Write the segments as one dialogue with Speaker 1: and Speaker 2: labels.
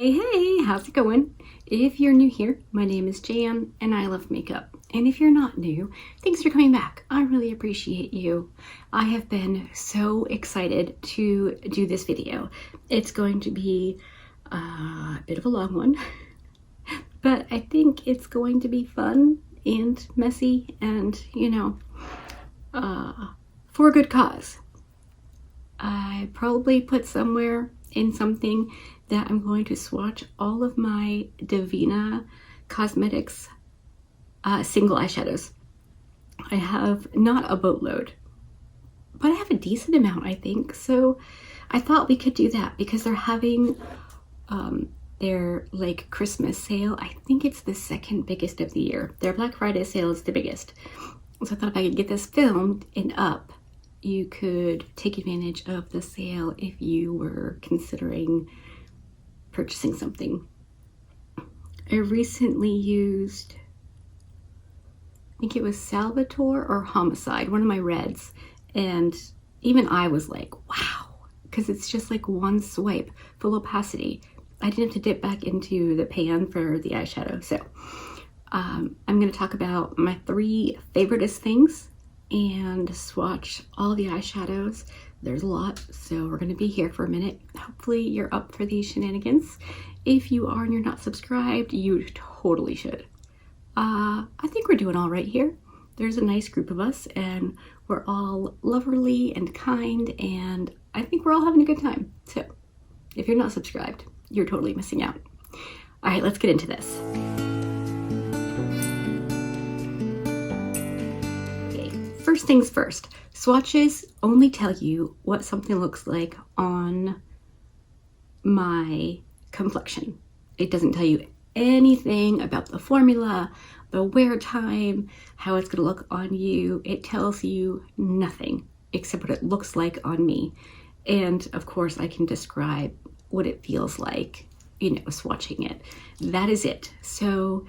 Speaker 1: Hey, how's it going? If you're new here, my name is Jan and I love makeup. And if you're not new, thanks for coming back. I really appreciate you. I have been so excited to do this video. It's going to be a bit of a long one, but I think it's going to be fun and messy and, for a good cause. I probably put somewhere in something that I'm going to swatch all of my Devinah Cosmetics single eyeshadows. I have not a boatload, but I have a decent amount, I think. So I thought we could do that because they're having their like Christmas sale. I think it's the second biggest of the year. Their Black Friday sale is the biggest. So I thought if I could get this filmed and up, you could take advantage of the sale if you were considering purchasing something. I recently used, I think it was Salvatore or Homicide, one of my reds, and even I was like, wow, because it's just like one swipe, full opacity. I didn't have to dip back into the pan for the eyeshadow. So I'm going to talk about my 3 favoriteest things and swatch all the eyeshadows. There's a lot, so we're gonna be here for a minute. Hopefully you're up for these shenanigans. If you are and you're not subscribed, you totally should. I think we're doing all right here. There's a nice group of us and we're all loverly and kind, and I think we're all having a good time. So if you're not subscribed, you're totally missing out. All right, let's get into this. First things first, swatches only tell you what something looks like on my complexion. It doesn't tell you anything about the formula, the wear time, how it's gonna look on you. It tells you nothing except what it looks like on me. And of course I can describe what it feels like, swatching it. That is it. So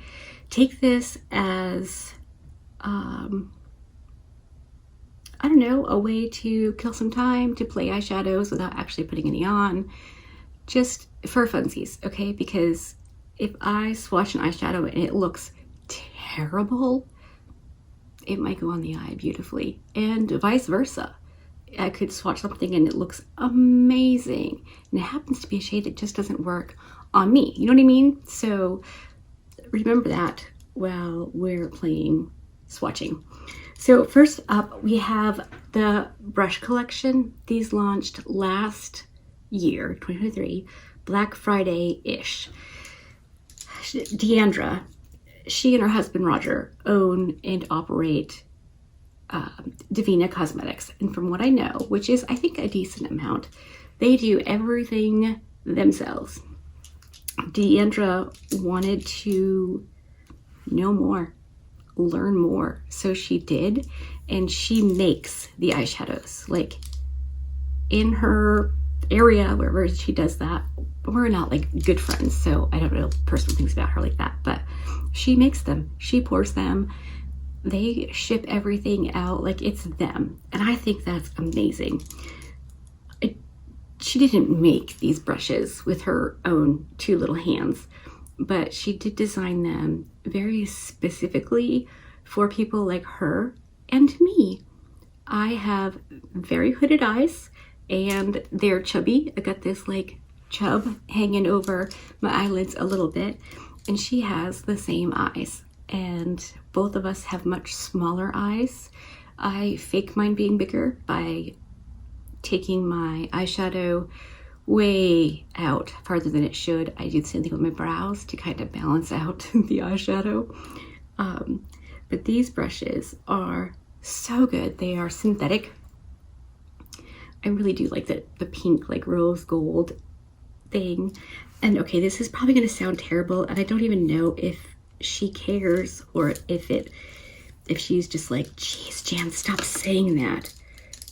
Speaker 1: take this as, I don't know, a way to kill some time, to play eyeshadows without actually putting any on, just for funsies, okay? Because if I swatch an eyeshadow and it looks terrible, it might go on the eye beautifully, and vice versa. I could swatch something and it looks amazing, and it happens to be a shade that just doesn't work on me, you know what I mean? So remember that while we're playing swatching. So first up, we have the brush collection. These launched last year, 2023, Black Friday-ish. Deandra, she and her husband Roger own and operate Devinah Cosmetics. And from what I know, which is I think a decent amount, they do everything themselves. Deandra wanted to know more, learn more, so she did, and she makes the eyeshadows like in her area wherever she does that. We're not like good friends, so I don't know personal things about her like that, but she makes them, she pours them, they ship everything out like it's them, and I think that's amazing. She didn't make these brushes with her own 2 little hands, but she did design them very specifically for people like her and me. I have very hooded eyes and they're chubby. I got this like chub hanging over my eyelids a little bit, and she has the same eyes, and both of us have much smaller eyes. I fake mine being bigger by taking my eyeshadow way out farther than it should. I do the same thing with my brows to kind of balance out the eyeshadow. But these brushes are so good. They are synthetic. I really do like the pink, like rose gold thing. And okay, this is probably gonna sound terrible, and I don't even know if she cares or if she's just like, geez, Jan, stop saying that.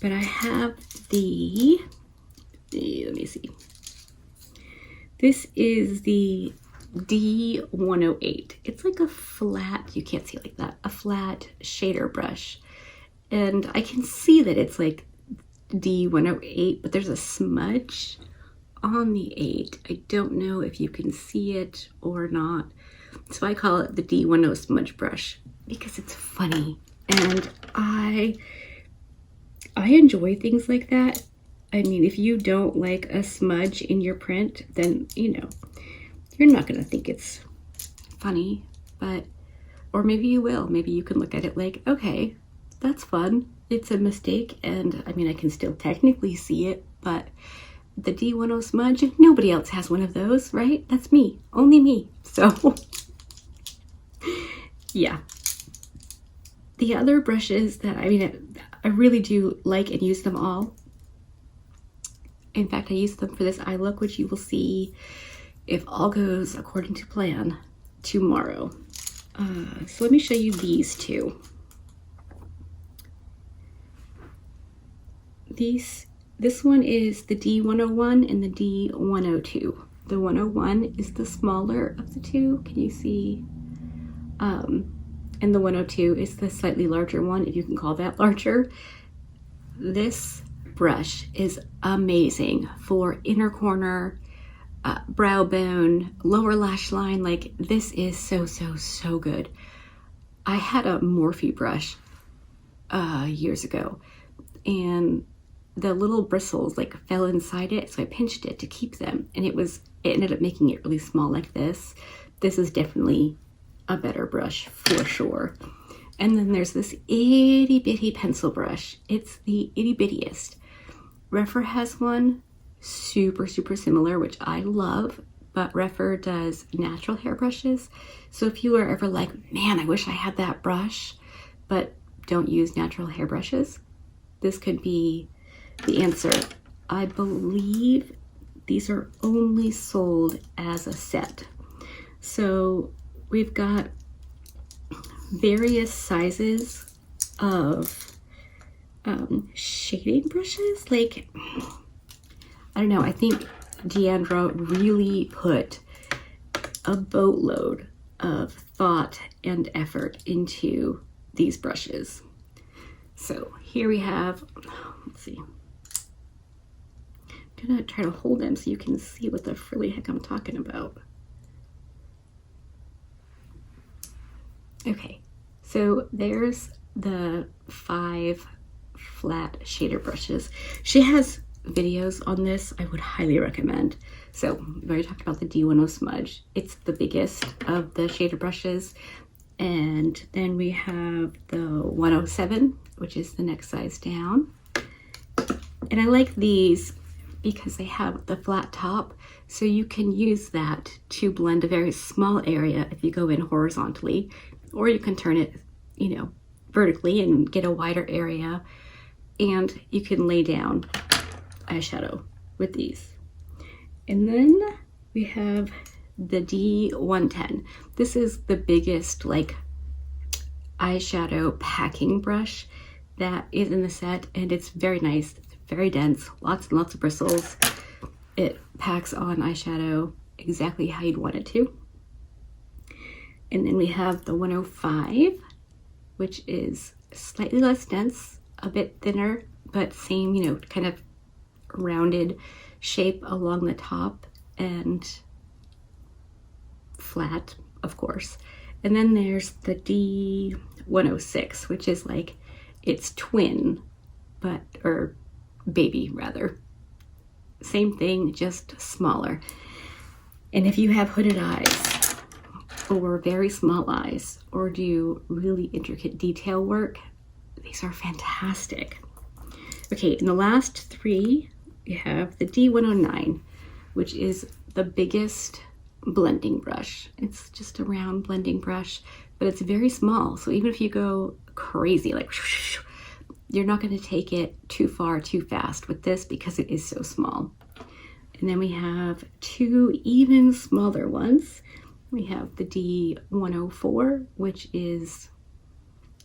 Speaker 1: But I have let me see. This is the D108. It's like a flat, you can't see it like that, a flat shader brush. And I can see that it's like D108, but there's a smudge on the 8. I don't know if you can see it or not. So I call it the D10 smudge brush because it's funny. And I enjoy things like that. I mean, if you don't like a smudge in your print, then, you know, you're not going to think it's funny, but, or maybe you will. Maybe you can look at it like, okay, that's fun. It's a mistake. And I mean, I can still technically see it, but the D10 smudge, nobody else has one of those, right? That's me, only me. So yeah. The other brushes that, I mean, I really do like and use them all. In fact, I use them for this eye look, which you will see, if all goes according to plan, tomorrow. So let me show you these two. This one is the D101 and the D102. The 101 is the smaller of the two. Can you see? And the 102 is the slightly larger one, if you can call that larger. This brush is amazing for inner corner, brow bone, lower lash line. Like, this is so good. I had a Morphe brush years ago, and the little bristles like fell inside it, so I pinched it to keep them, and it ended up making it really small like this. This is definitely a better brush for sure. And then there's this itty bitty pencil brush. It's the itty bittiest. Rephr has one super similar, which I love, but Rephr does natural hair brushes. So if you are ever like, man, I wish I had that brush, but don't use natural hair brushes, this could be the answer. I believe these are only sold as a set. So we've got various sizes of shading brushes. Like, I don't know, I think Deandra really put a boatload of thought and effort into these brushes. So here we have, let's see, I'm gonna try to hold them so you can see what the frilly heck I'm talking about. Okay, so there's the 5 flat shader brushes. She has videos on this I would highly recommend. So we already talked about the D10 smudge. It's the biggest of the shader brushes. And then we have the 107, which is the next size down. And I like these because they have the flat top, so you can use that to blend a very small area if you go in horizontally, or you can turn it, you know, vertically and get a wider area, and you can lay down eyeshadow with these. And then we have the D110. This is the biggest like eyeshadow packing brush that is in the set, and it's very nice. It's very dense, lots and lots of bristles. It packs on eyeshadow exactly how you'd want it to. And then we have the 105, which is slightly less dense, a bit thinner, but same, you know, kind of rounded shape along the top and flat, of course. And then there's the D106, which is like its twin, but, or baby rather. Same thing, just smaller. And if you have hooded eyes or very small eyes or do really intricate detail work, these are fantastic. Okay, in the last 3, we have the D109, which is the biggest blending brush. It's just a round blending brush, but it's very small. So even if you go crazy, like, you're not going to take it too far too fast with this because it is so small. And then we have 2 even smaller ones. We have the D104, which is,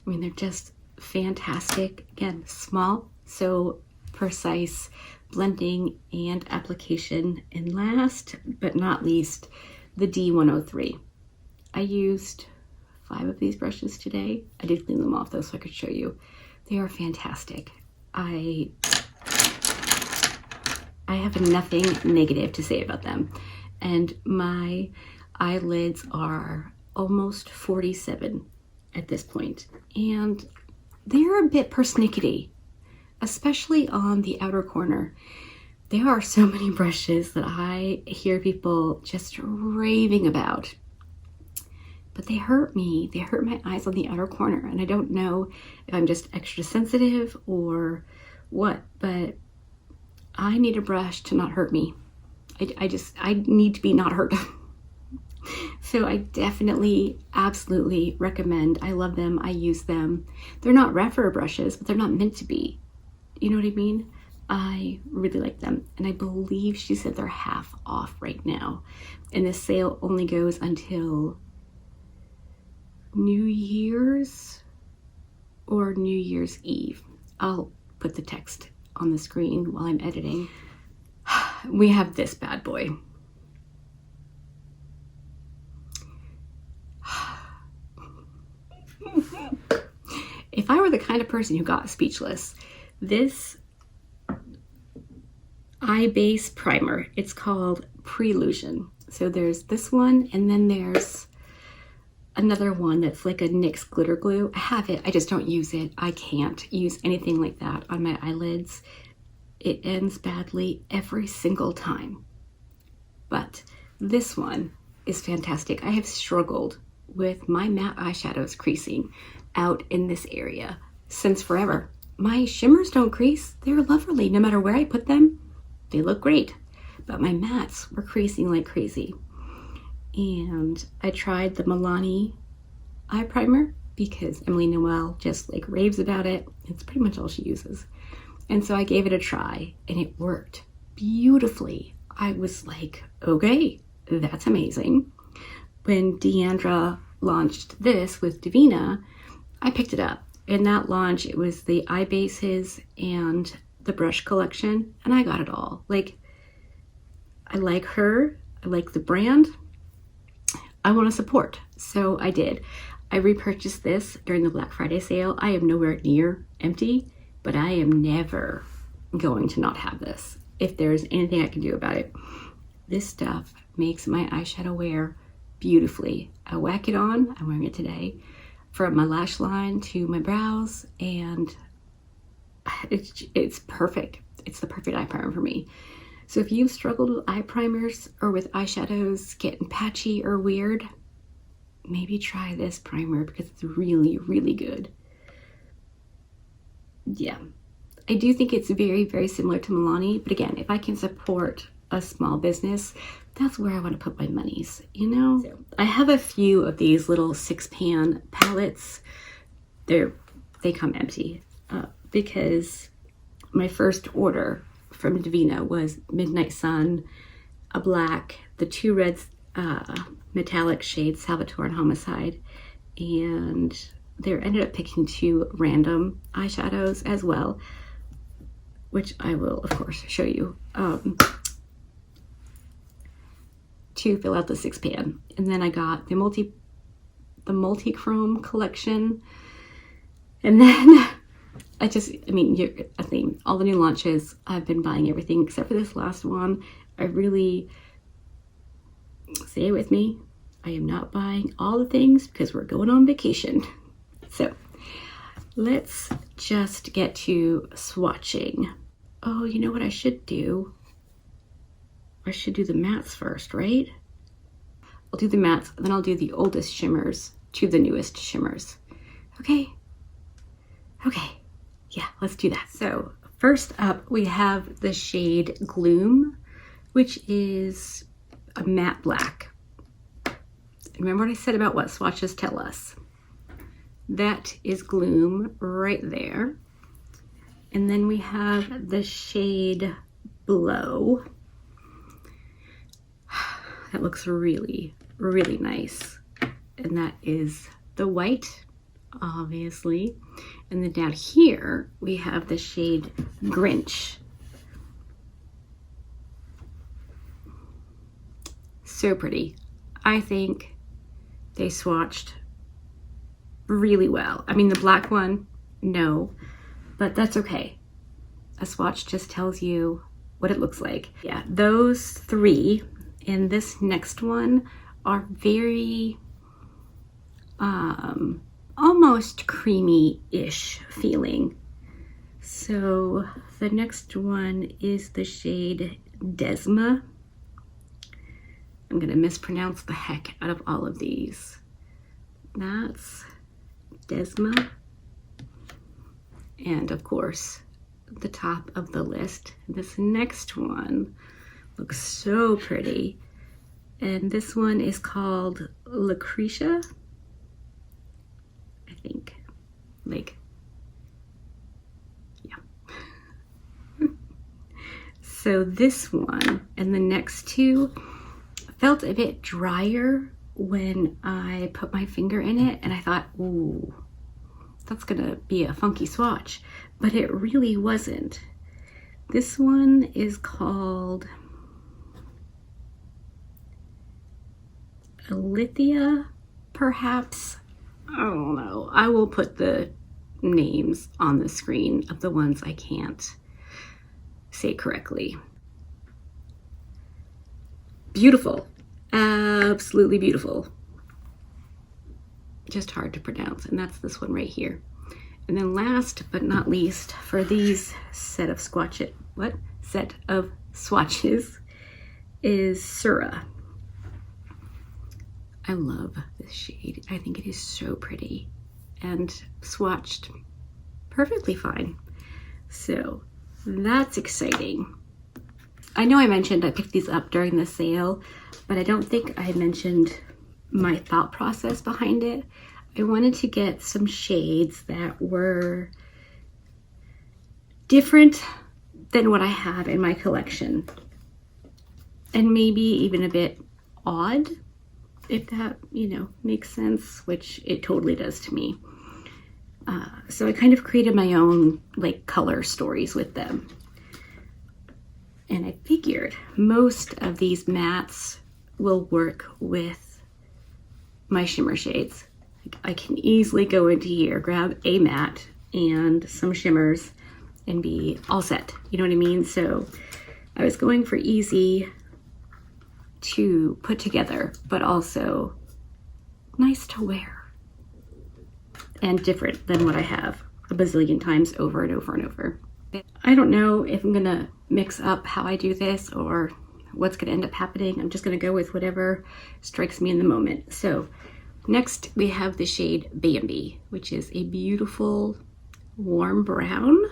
Speaker 1: I mean, they're just fantastic. Again, small, so precise blending and application. And last but not least, the D103. I used 5 of these brushes today. I did clean them off though, so I could show you. They are fantastic. I I have nothing negative to say about them. And my eyelids are almost 47 at this point. And they're a bit persnickety, especially on the outer corner. There are so many brushes that I hear people just raving about. But they hurt me. They hurt my eyes on the outer corner. And I don't know if I'm just extra sensitive or what, but I need a brush to not hurt me. I need to be not hurt. So I definitely, absolutely recommend. I love them. I use them. They're not refer brushes, but they're not meant to be. You know what I mean? I really like them. And I believe she said they're half off right now. And this sale only goes until New Year's or New Year's Eve. I'll put the text on the screen while I'm editing. We have this bad boy. If I were the kind of person who got speechless, this eye base primer, it's called Prelusion. So there's this one, and then there's another one that's like a NYX glitter glue. I have it, I just don't use it. I can't use anything like that on my eyelids. It ends badly every single time. But this one is fantastic. I have struggled with my matte eyeshadows creasing out in this area since forever. My shimmers don't crease. They're lovely. No matter where I put them, they look great. But my mattes were creasing like crazy. And I tried the Milani eye primer because Emily Noel just like raves about it. It's pretty much all she uses. And so I gave it a try and it worked beautifully. I was like, okay, that's amazing. When Deandra launched this with Devinah, I picked it up. In that launch, it was the eye bases and the brush collection, and I got it all. Like, I like her, I like the brand, I want to support, so I did. I repurchased this during the Black Friday sale. I am nowhere near empty, but I am never going to not have this if there's anything I can do about it. This stuff makes my eyeshadow wear beautifully. I whack it on, I'm wearing it today, from my lash line to my brows, and it's perfect. It's the perfect eye primer for me. So if you've struggled with eye primers or with eyeshadows getting patchy or weird, maybe try this primer because it's really, really good. Yeah, I do think it's very, very similar to Milani, but again, if I can support a small business, that's where I want to put my monies, you know? So I have a few of these little 6-pan palettes. They come empty because my first order from Devinah was Midnight Sun, a black, the 2 red metallic shades, Salvatore and Homicide, and they ended up picking 2 random eyeshadows as well, which I will of course show you. To fill out the 6-pan. And then I got the multi-chrome collection. And then I think all the new launches, I've been buying everything except for this last one. I really, say it with me, I am not buying all the things because we're going on vacation. So let's just get to swatching. Oh, you know what I should do? I should do the mattes first, right? I'll do the mattes, then I'll do the oldest shimmers to the newest shimmers. Okay? Okay. Yeah, let's do that. So first up, we have the shade Gloom, which is a matte black. Remember what I said about what swatches tell us? That is Gloom right there. And then we have the shade Blow. That looks really, really nice. And that is the white, obviously. And then down here, we have the shade Grinch. So pretty. I think they swatched really well. I mean, the black one, no, but that's okay. A swatch just tells you what it looks like. Yeah, those three and this next one are very almost creamy-ish feeling. So the next one is the shade Desma. I'm gonna mispronounce the heck out of all of these. That's Desma. And of course, the top of the list, this next one looks so pretty. And this one is called Lucretia, I think. Like, yeah. So this one and the next two felt a bit drier when I put my finger in it, and I thought, ooh, that's gonna be a funky swatch, but it really wasn't. This one is called Alithia, perhaps. I don't know. I will put the names on the screen of the ones I can't say correctly. Beautiful. Absolutely beautiful. Just hard to pronounce, and that's this one right here. And then last but not least, for these set of swatches is Scylla. I love this shade. I think it is so pretty and swatched perfectly fine. So that's exciting. I know I mentioned I picked these up during the sale, but I don't think I mentioned my thought process behind it. I wanted to get some shades that were different than what I have in my collection, and maybe even a bit odd, if that, you know, makes sense, which it totally does to me. So I kind of created my own like color stories with them. And I figured most of these mattes will work with my shimmer shades. I can easily go into here, grab a matte and some shimmers and be all set. You know what I mean? So I was going for easy to put together, but also nice to wear and different than what I have a bazillion times over and over and over. I don't know if I'm gonna mix up how I do this or what's gonna end up happening. I'm just gonna go with whatever strikes me in the moment. So next we have the shade Bambi, which is a beautiful warm brown.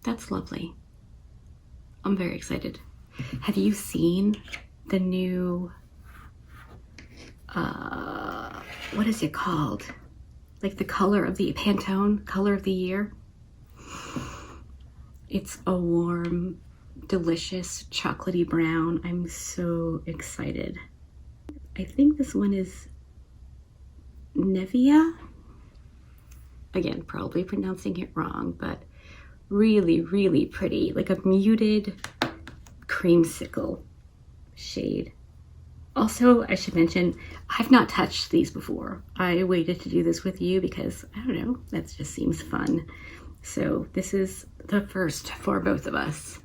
Speaker 1: That's lovely. I'm very excited. Have you seen the new, what is it called? Like the color of the Pantone color of the year? It's a warm, delicious chocolatey brown. I'm so excited. I think this one is Nevia. Again, probably pronouncing it wrong, but really, really pretty. Like a muted creamsicle shade. Also, I should mention, I've not touched these before. I waited to do this with you because, I don't know, that just seems fun. So this is the first for both of us.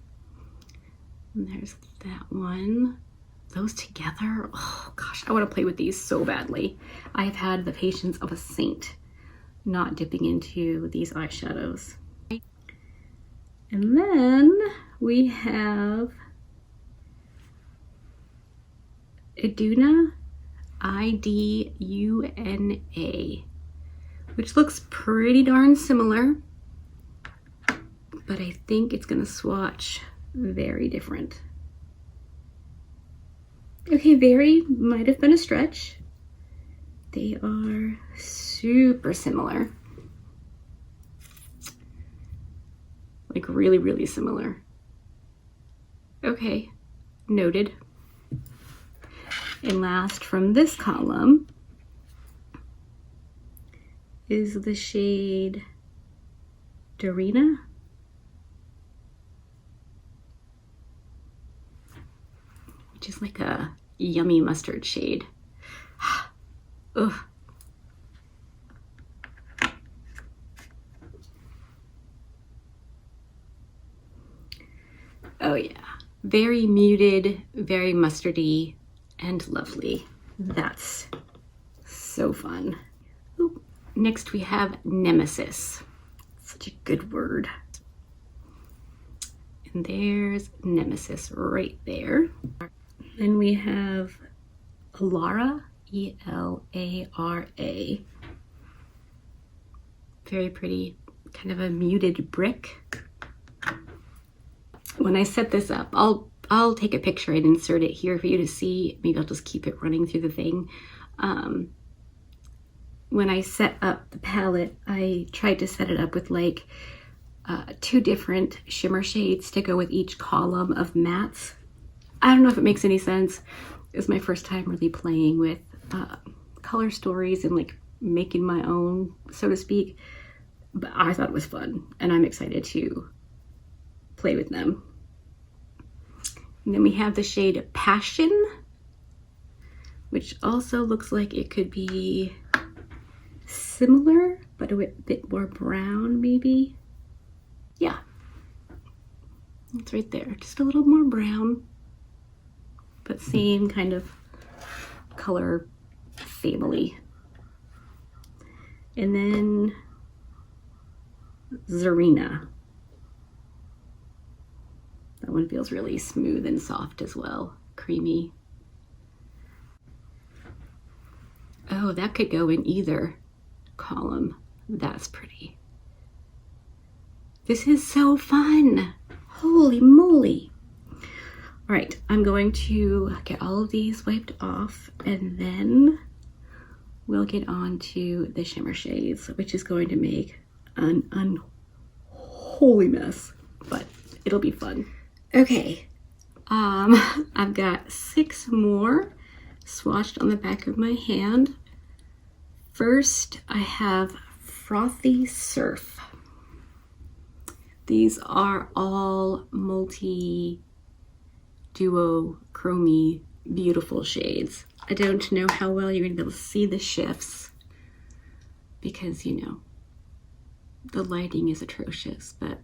Speaker 1: And there's that one. Those together, oh gosh, I want to play with these so badly. I've had the patience of a saint not dipping into these eyeshadows. And then we have Iduna, I-D-U-N-A, which looks pretty darn similar, but I think it's gonna swatch very different. Okay, very might have been a stretch. They are super similar. Like really, really similar. Okay, noted. And last from this column is the shade Devinah. Which is like a yummy mustard shade. Ugh. Oh yeah, very muted, very mustardy, and lovely. That's so fun. Ooh. Next we have Nemesis. Such a good word. And there's Nemesis right there. Then we have Aurorae, E-L-A-R-A. Very pretty, kind of a muted brick. When I set this up, I'll take a picture and insert it here for you to see. Maybe I'll just keep it running through the thing. When I set up the palette, I tried to set it up with like 2 different shimmer shades to go with each column of mattes. I don't know if it makes any sense. It was my first time really playing with color stories and like making my own, so to speak. But I thought it was fun, and I'm excited to play with them. And then we have the shade Passion, which also looks like it could be similar, but a bit more brown maybe. Yeah, it's right there. Just a little more brown, but same kind of color family. And then Zarina. That one feels really smooth and soft as well, creamy. Oh, that could go in either column. That's pretty. This is so fun. Holy moly. All right, I'm going to get all of these wiped off, and then we'll get on to the shimmer shades, which is going to make an unholy mess, but it'll be fun. Okay, I've got 6 more swatched on the back of my hand. First, I have Frothy Surf. These are all multi-duo-chromy beautiful shades. I don't know how well you're gonna be able to see the shifts because, you know, the lighting is atrocious, but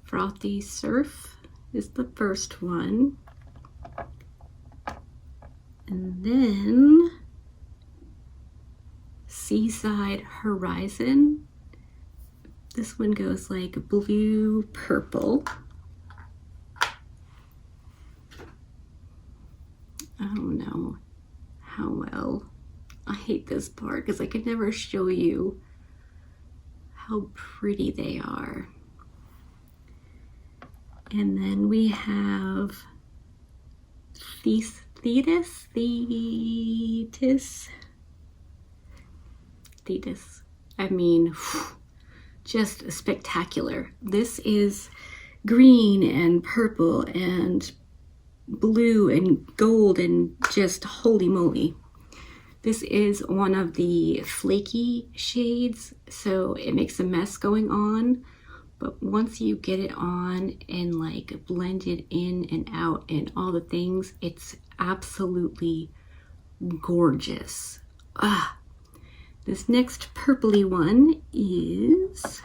Speaker 1: Frothy Surf is the first one. And then Seaside Horizon. This one goes like blue purple. I don't know how well. I hate this part because I could never show you how pretty they are. And then we have Thetis. I mean, just spectacular. This is green and purple and blue and gold and just holy moly. This is one of the flaky shades, so it makes a mess going on. But once you get it on and like blend it in and out and all the things, it's absolutely gorgeous. This next purpley one is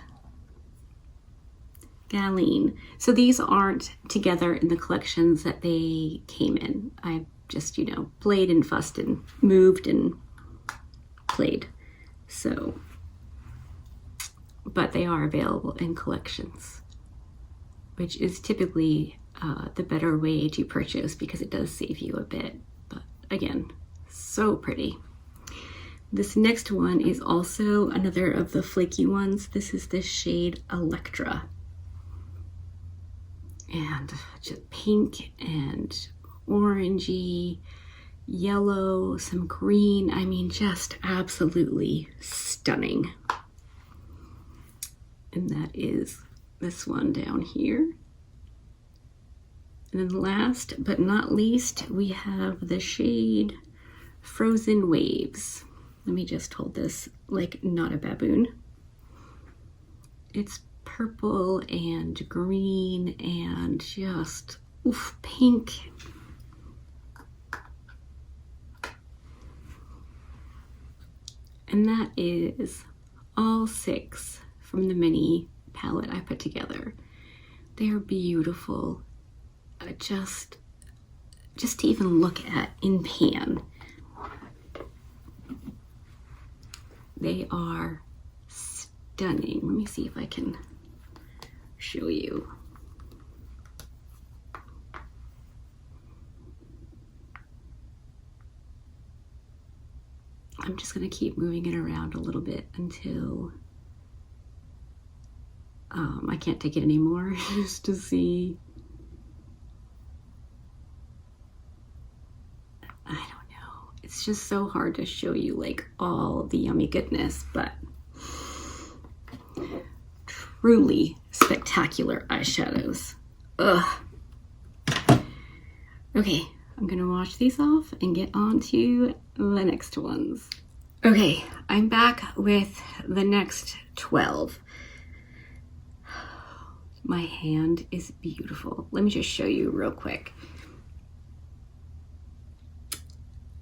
Speaker 1: Galene. So these aren't together in the collections that they came in. I just, you know, played and fussed and moved and played. So, but they are available in collections, which is typically the better way to purchase because it does save you a bit. But again, so pretty. This next one is also another of the flaky ones. This is the shade Elektra. And just pink and orangey, yellow, some green. I mean, just absolutely stunning. And that is this one down here. And then last but not least, we have the shade Frozen Waves. Let me just hold this like not a baboon. It's purple and green and just oof, pink. And that is all 6 from the mini palette I put together. They are beautiful. just to even look at in pan. They are stunning. Let me see if I can show you. I'm just going to keep moving it around a little bit until I can't take it anymore, just to see. I don't know. It's just so hard to show you like all the yummy goodness, but truly spectacular eyeshadows. Ugh. Okay, I'm gonna wash these off and get on to the next ones. Okay, I'm back with the next 12. My hand is beautiful. Let me just show you real quick.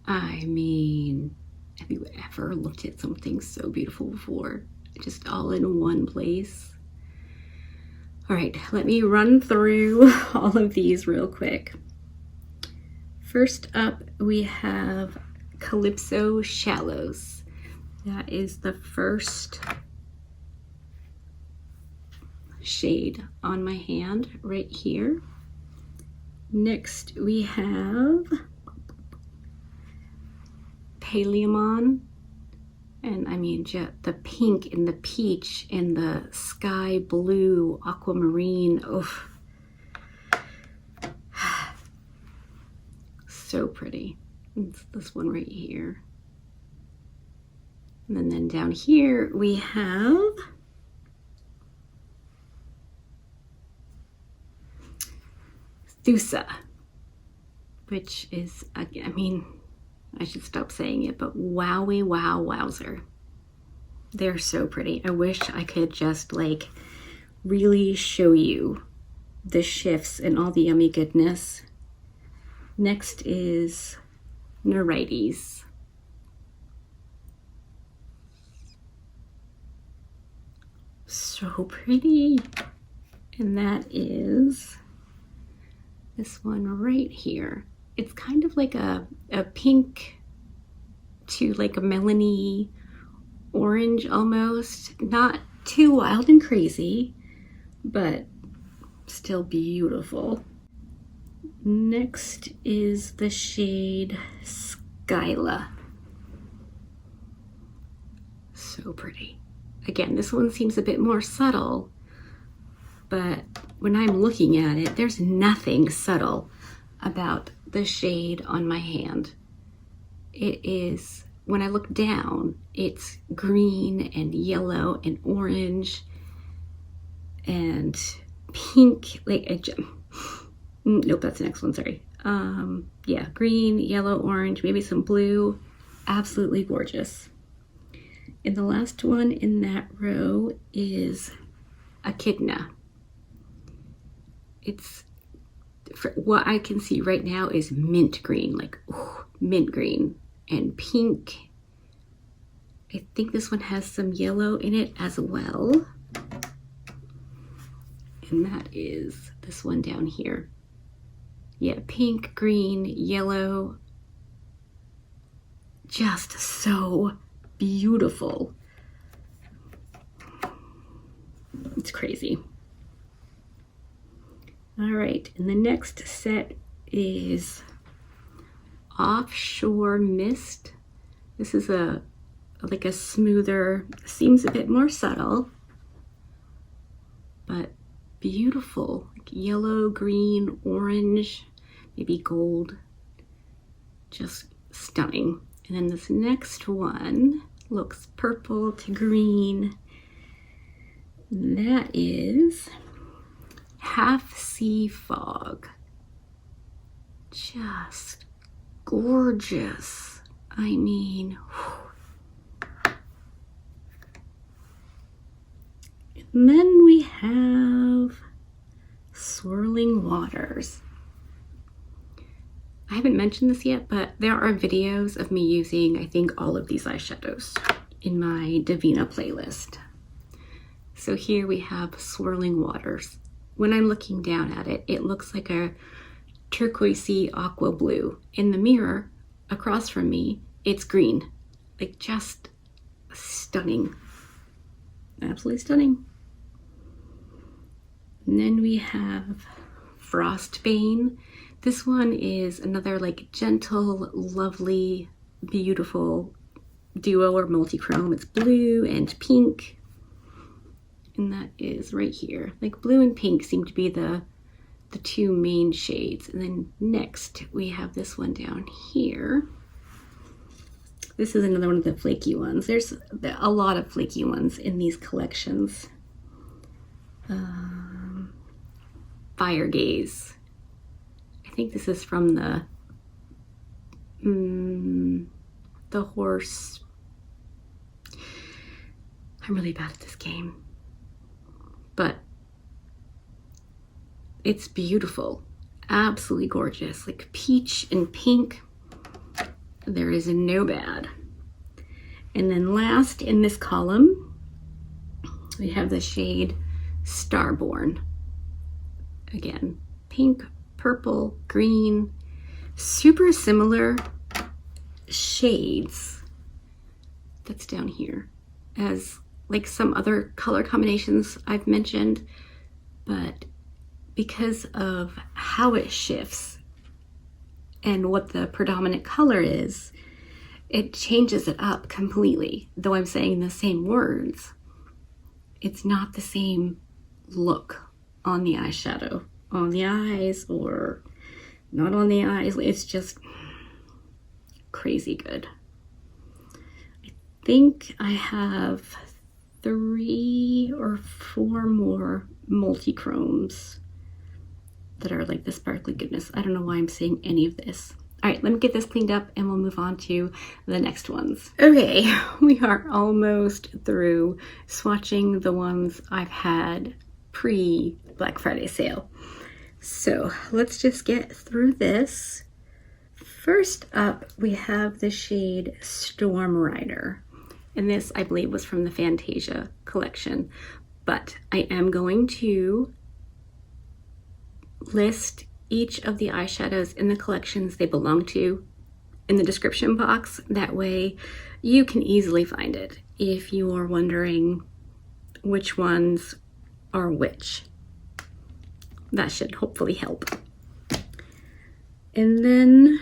Speaker 1: I mean, have you ever looked at something so beautiful before? Just all in one place. All right, let me run through all of these real quick. First up, we have Calypso Shallows. That is the first shade on my hand right here. Next, we have Palaemon. And I mean, just the pink and the peach and the sky blue, aquamarine. Oof. So pretty. It's this one right here. And then down here we have Thoosa, which is, I mean, I should stop saying it, but wowie wow wowzer. They're so pretty. I wish I could just like really show you the shifts and all the yummy goodness. Next is Nerites. So pretty. And that is this one right here. It's kind of like a pink to like a melony orange almost. Not too wild and crazy, but still beautiful. Next is the shade Scylla. So pretty. Again, this one seems a bit more subtle, but when I'm looking at it, there's nothing subtle about the shade on my hand. It is, when I look down, it's green and yellow and orange and pink, like nope, that's the next one, sorry. Yeah, green, yellow, orange, maybe some blue. Absolutely gorgeous. And the last one in that row is Echidna. It's, for what I can see right now, is mint green, like mint green and pink. I think this one has some yellow in it as well. And that is this one down here. Yeah, pink, green, yellow. Just so beautiful. It's crazy. All right, and the next set is Offshore Mist. This is like a smoother, seems a bit more subtle, but beautiful. Like yellow, green, orange, maybe gold. Just stunning. And then this next one looks purple to green. And that is Half Sea Fog. Just gorgeous. I mean, whew. And then we have Swirling Waters. I haven't mentioned this yet, but there are videos of me using, I think, all of these eyeshadows in my Devinah playlist. So here we have Swirling Waters. When I'm looking down at it, it looks like a turquoisey aqua blue. In the mirror across from me, it's green. Like, just stunning. Absolutely stunning. And then we have Frost Bane. This one is another like gentle, lovely, beautiful duo or multi-chrome. It's blue and pink. And that is right here. Like, blue and pink seem to be the two main shades. And then next we have this one down here. This is another one of the flaky ones. There's a lot of flaky ones in these collections. Fire Gaze. I think this is from the horse. I'm really bad at this game. But it's beautiful. Absolutely gorgeous. Like peach and pink. There is no bad. And then last in this column, we have the shade Starborn. Again, pink, purple, green, super similar shades. That's down here as like some other color combinations I've mentioned, but because of how it shifts and what the predominant color is, it changes it up completely. Though I'm saying the same words, it's not the same look on the eyeshadow, on the eyes, or not on the eyes. It's just crazy good. I think I have 3 or 4 more multi-chromes that are like the sparkly goodness. I don't know why I'm saying any of this. All right, let me get this cleaned up and we'll move on to the next ones. Okay, we are almost through swatching the ones I've had pre-Black Friday sale. So let's just get through this. First up, we have the shade Storm Rider. And this, I believe, was from the Phantasia collection. But I am going to list each of the eyeshadows in the collections they belong to in the description box. That way you can easily find it if you are wondering which ones are which. That should hopefully help. And then,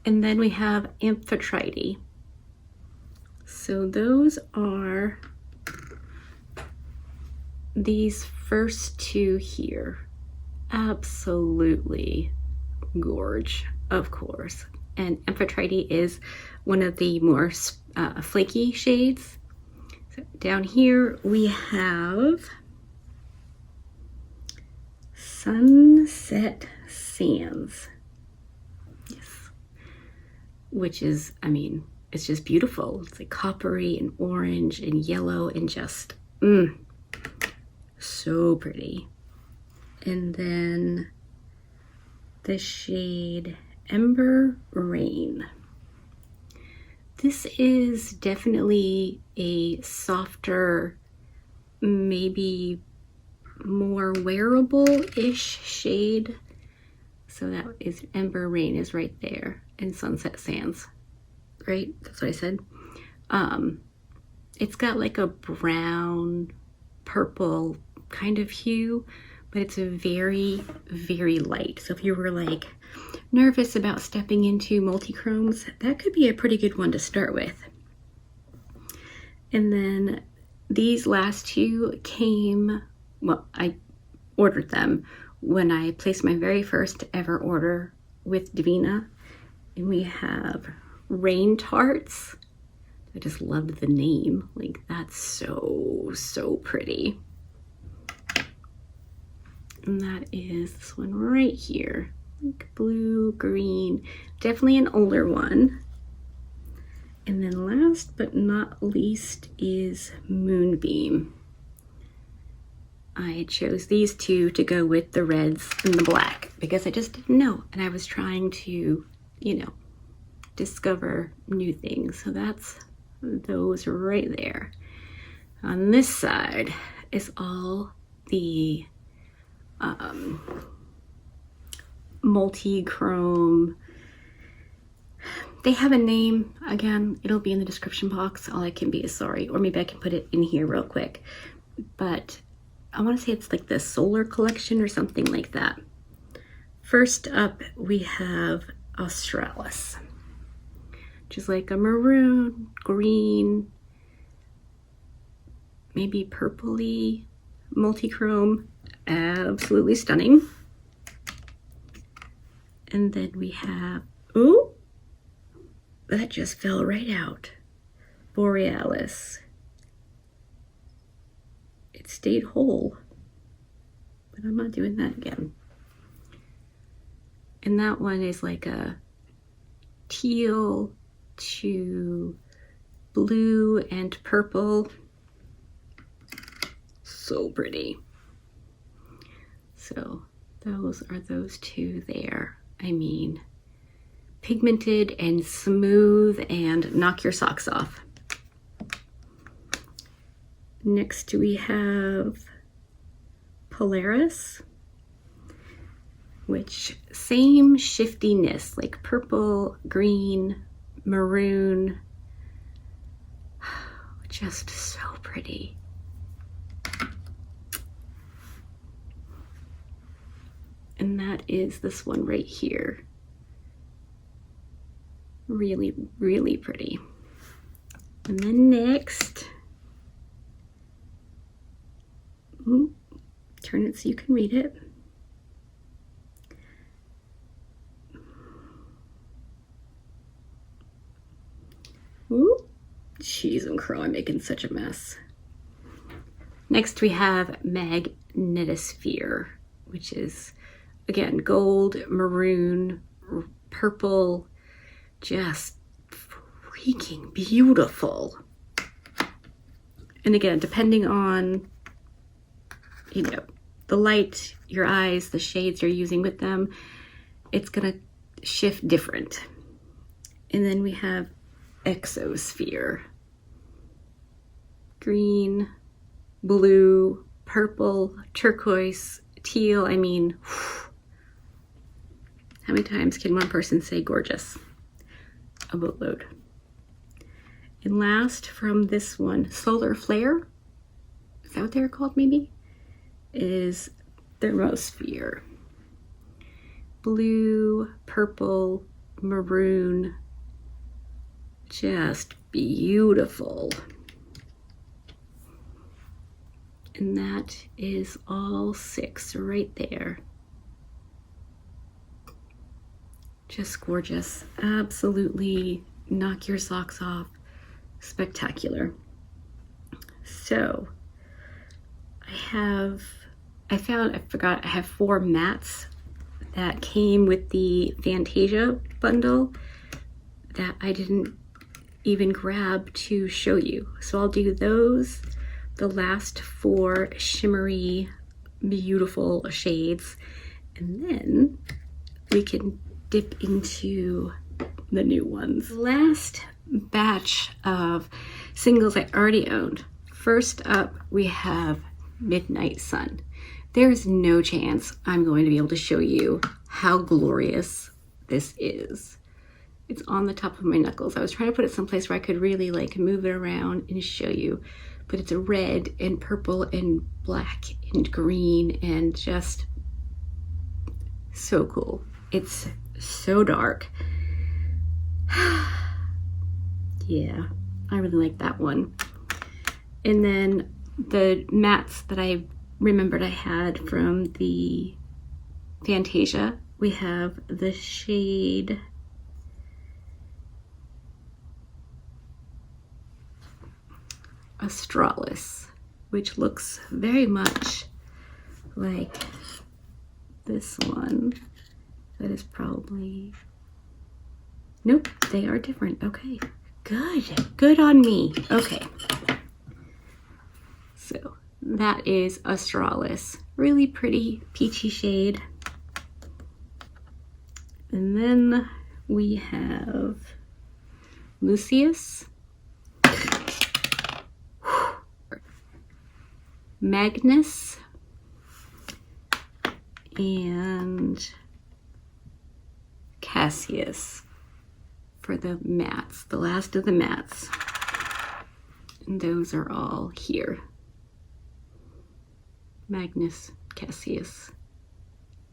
Speaker 1: and then we have Amphitrite. So those are these first 2 here. Absolutely gorge, of course. And Amphitrite is one of the more flaky shades. So down here we have Sunset Sands. Yes. Which is, I mean, it's just beautiful. It's like coppery and orange and yellow and just, so pretty. And then the shade Ember Rain. This is definitely a softer, maybe more wearable-ish shade. So that is Ember Rain is right there, and Sunset Sands, right? That's what I said. It's got like a brown, purple kind of hue, but it's a very, very light. So if you were like nervous about stepping into multi-chromes, that could be a pretty good one to start with. And then these last 2 came, well, I ordered them when I placed my very first ever order with Devinah. And we have Rain Tarts. I just loved the name. Like, that's so, so pretty. And that is this one right here. Like blue, green, definitely an older one. And then last but not least is Moonbeam. I chose these 2 to go with the reds and the black because I just didn't know. And I was trying to, you know, discover new things. So that's those right there. On this side is all the multi-chrome. They have a name. Again, it'll be in the description box. All I can be is sorry, or maybe I can put it in here real quick. But I want to say it's like the Solar Collection or something like that. First up, we have Australis, which is like a maroon, green, maybe purpley, multi-chrome. Absolutely stunning. And then we have, ooh, that just fell right out. Borealis. It stayed whole, but I'm not doing that again. And that one is like a teal to blue and purple. So pretty. So those are those two there. I mean, pigmented and smooth and knock your socks off. Next we have Polaris, which same shiftiness, like purple, green, maroon, just so pretty. And that is this one right here. Really, really pretty. And then next, turn it so you can read it. Ooh, jeez and crow, I'm making such a mess. Next we have Magnetosphere, which is, again, gold, maroon, purple, just freaking beautiful. And again, depending on, you know, the light, your eyes, the shades you're using with them, it's gonna shift different. And then we have Exosphere. Green, blue, purple, turquoise, teal. I mean, how many times can one person say gorgeous? A boatload. And last from this one, Solar Flare, is that what they're called maybe? Is Thermosphere. Blue, purple, maroon, just beautiful. And that is all 6 right there. Just gorgeous. Absolutely knock your socks off. Spectacular. So I have 4 mats that came with the Phantasia bundle that I didn't even grab to show you. So I'll do those, the last 4 shimmery, beautiful shades, and then we can dip into the new ones. Last batch of singles I already owned. First up, we have Midnight Sun. There's no chance I'm going to be able to show you how glorious this is. It's on the top of my knuckles. I was trying to put it someplace where I could really like move it around and show you, but it's a red and purple and black and green and just so cool. It's so dark. Yeah, I really like that one. And then the mats that I remembered I had from the Phantasia, we have the shade Australis, which looks very much like this one. That is probably, nope, they are different. Okay, good on me. Okay, so that is Australis, really pretty peachy shade. And then we have Lucius, Magnus, and Cassius for the mattes, the last of the mattes. And those are all here. Magnus, Cassius.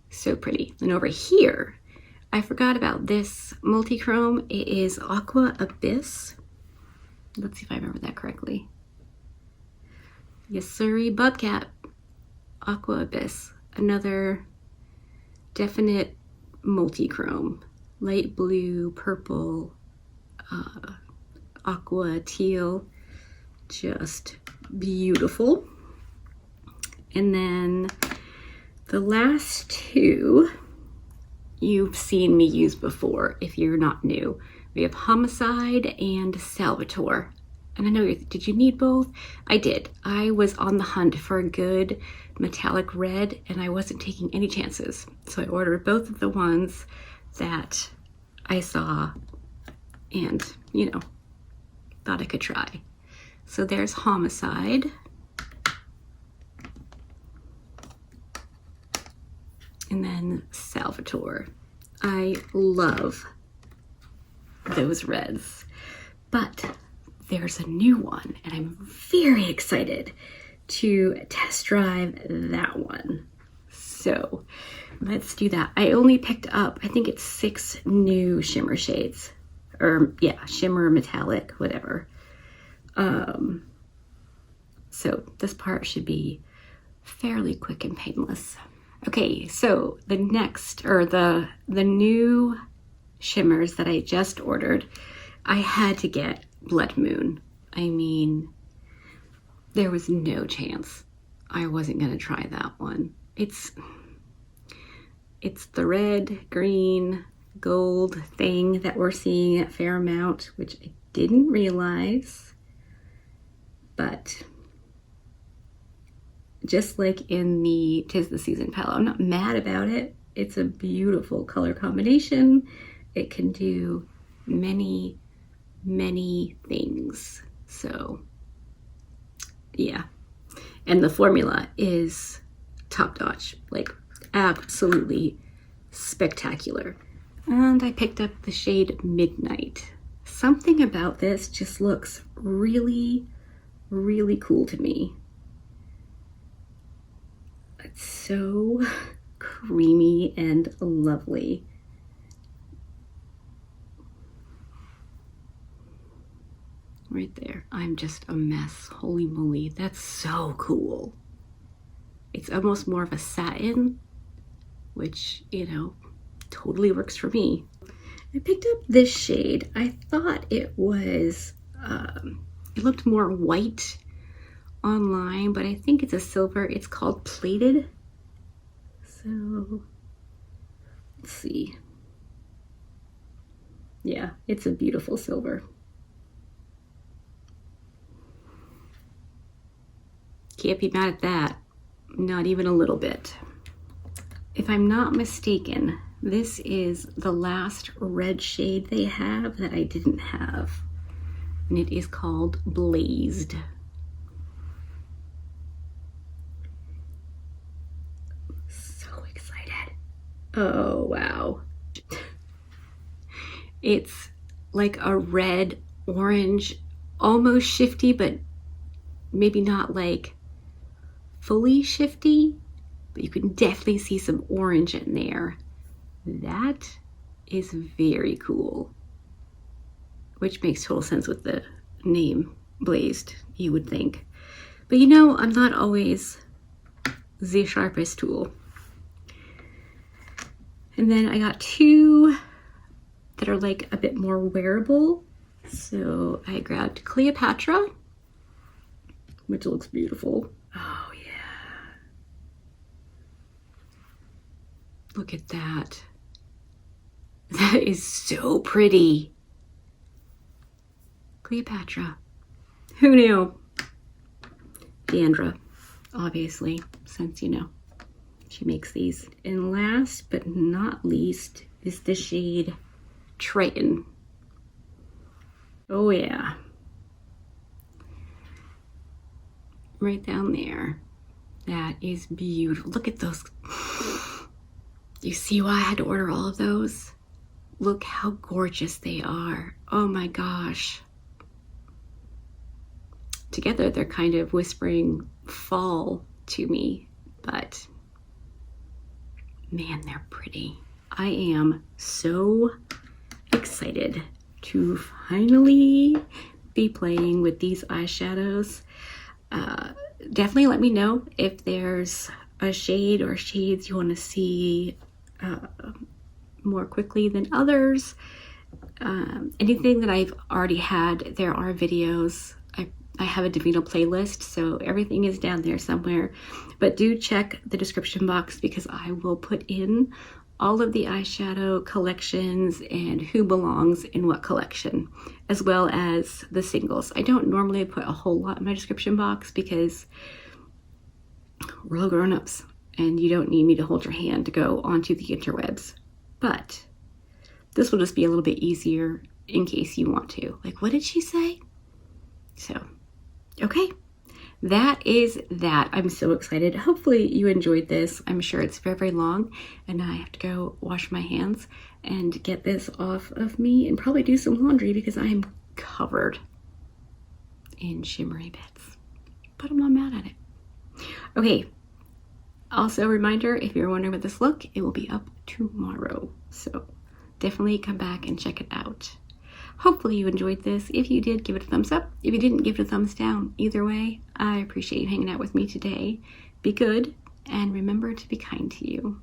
Speaker 1: So pretty. And over here, I forgot about this multi-chrome. It is Aqua Abyss. Let's see if I remember that correctly. Yes, sirree, Bobcat. Aqua Abyss. Another definite multi-chrome. Light blue, purple, aqua, teal. Just beautiful. And then the last two you've seen me use before if you're not new. We have Homicide and Salvatore. And I know did you need both? I did. I was on the hunt for a good metallic red and I wasn't taking any chances. So I ordered both of the ones that I saw and, you know, thought I could try. So there's Homicide. And then Salvatore. I love those reds, but there's a new one and I'm very excited to test drive that one. So let's do that. I only picked up, I think it's 6 new shimmer shades, or yeah, shimmer, metallic, whatever. So this part should be fairly quick and painless. Okay, so the next, or the new shimmers that I just ordered, I had to get Blood Moon. I mean, there was no chance I wasn't gonna try that one. It's the red, green, gold thing that we're seeing at Fairmount, which I didn't realize, but just like in the 'Tis the Season palette, I'm not mad about it. It's a beautiful color combination. It can do many, many things. So yeah, and the formula is top notch, like absolutely spectacular. And I picked up the shade Midnight. Something about this just looks really, really cool to me. It's so creamy and lovely. Right there. I'm just a mess. Holy moly. That's so cool. It's almost more of a satin, which, you know, totally works for me. I picked up this shade. I thought it was, it looked more white online, but I think it's a silver. It's called Plated. So let's see. Yeah, it's a beautiful silver. Can't be mad at that. Not even a little bit. If I'm not mistaken, this is the last red shade they have that I didn't have. And it is called Blazed. So excited. Oh, wow. It's like a red, orange, almost shifty, but maybe not like fully shifty, but you can definitely see some orange in there. That is very cool, which makes total sense with the name Blazed, you would think. But you know, I'm not always the sharpest tool. And then I got 2 that are like a bit more wearable. So I grabbed Cleopatra, which looks beautiful. Oh yeah. Look at that. That is so pretty. Cleopatra. Who knew? Deandra, obviously, since you know she makes these. And last but not least is the shade Triton. Oh yeah. Right down there. That is beautiful. Look at those. You see why I had to order all of those? Look how gorgeous they are. Oh my gosh. Together they're kind of whispering fall to me, but man, they're pretty. I am so excited to finally be playing with these eyeshadows. Definitely let me know if there's a shade or shades you want to see more quickly than others. Anything that I've already had, there are videos. I have a Devinah playlist, so everything is down there somewhere. But do check the description box because I will put in all of the eyeshadow collections and who belongs in what collection, as well as the singles. I don't normally put a whole lot in my description box because we're all grown-ups and you don't need me to hold your hand to go onto the interwebs. But this will just be a little bit easier in case you want to. Like, what did she say? So, okay. That is that. I'm so excited. Hopefully you enjoyed this. I'm sure it's very, very long and I have to go wash my hands and get this off of me and probably do some laundry because I am covered in shimmery bits, but I'm not mad at it. Okay. Also a reminder, if you're wondering about this look, it will be up tomorrow. So definitely come back and check it out. Hopefully you enjoyed this. If you did, give it a thumbs up. If you didn't, give it a thumbs down. Either way, I appreciate you hanging out with me today. Be good, and remember to be kind to you.